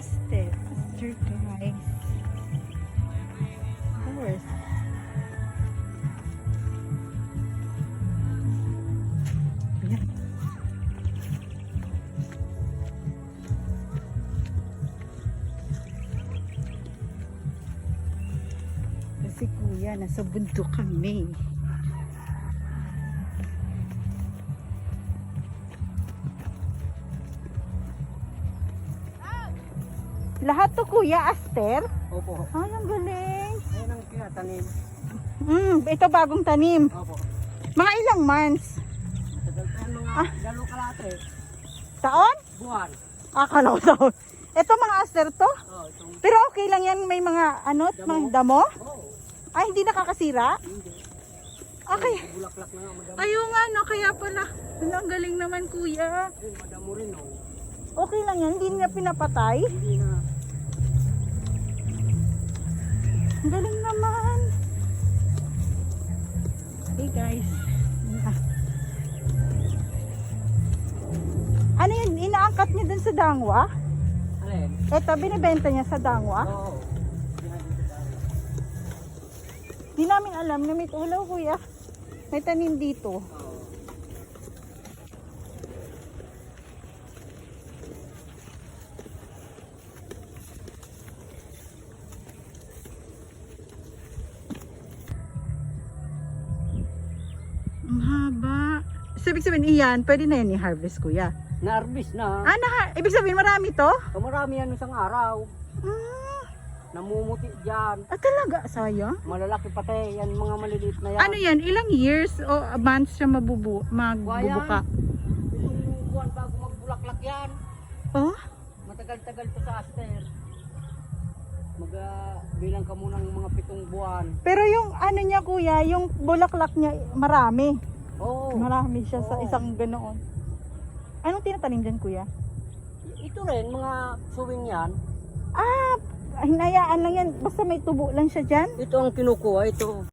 Aster guys. Flowers. Ayan. Kasi kuya, nasa bundok kami. Lahat to kuya, Aster? Opo. Ay, ang galing. Ayan ang kinatanim. Ito bagong tanim. Opo. Mga ilang months? Matagal pa yan mga lalo kalate. Taon? Buwan. Akala ko taon. Ito mga Aster to? Oh, itong Pero okay lang yan, may mga ano, Damo. mga damo? oh, Ay, hindi nakakasira? hindi. Okay. Bulaklak na nga madamo. Ayun nga, no, kaya pala. Ano, ang galing naman kuya. Ayun, madamo rin oh. Okay lang yan, hindi niya pinapatay. Hindi na. Ang galing naman. Hey guys. Ano yun, inaangkat niya dun sa dangwa? Alin? Ito, binibenta niya sa dangwa? Oo. Di namin alam na may tulaw kuya. May tanim dito. Oo. Ang haba. So, ibig sabihin iyan, pwede na yan i-harvest kuya. Na-harvest na. Ibig sabihin marami to? So, marami yan isang araw. Ah, Namumuti dyan. talaga, sayang. Malalaki pati yan mga maliliit na yan. Ano yan, ilang years o months siya magbubuka? Itong buwan bago magbulaklak yan. Oh? Matagal-tagal to sa Aster. Bilang ka muna ng mga 7 buwan. Pero yung ano niya kuya, yung bulaklak niya marami. Oo. Marami siya sa Oo. isang ganoon. Anong tinatanim dyan kuya? Ito rin, mga suwing yan. Ah, hinayaan lang yan. Basta may tubo lang siya dyan. Ito ang kinukuha, ito.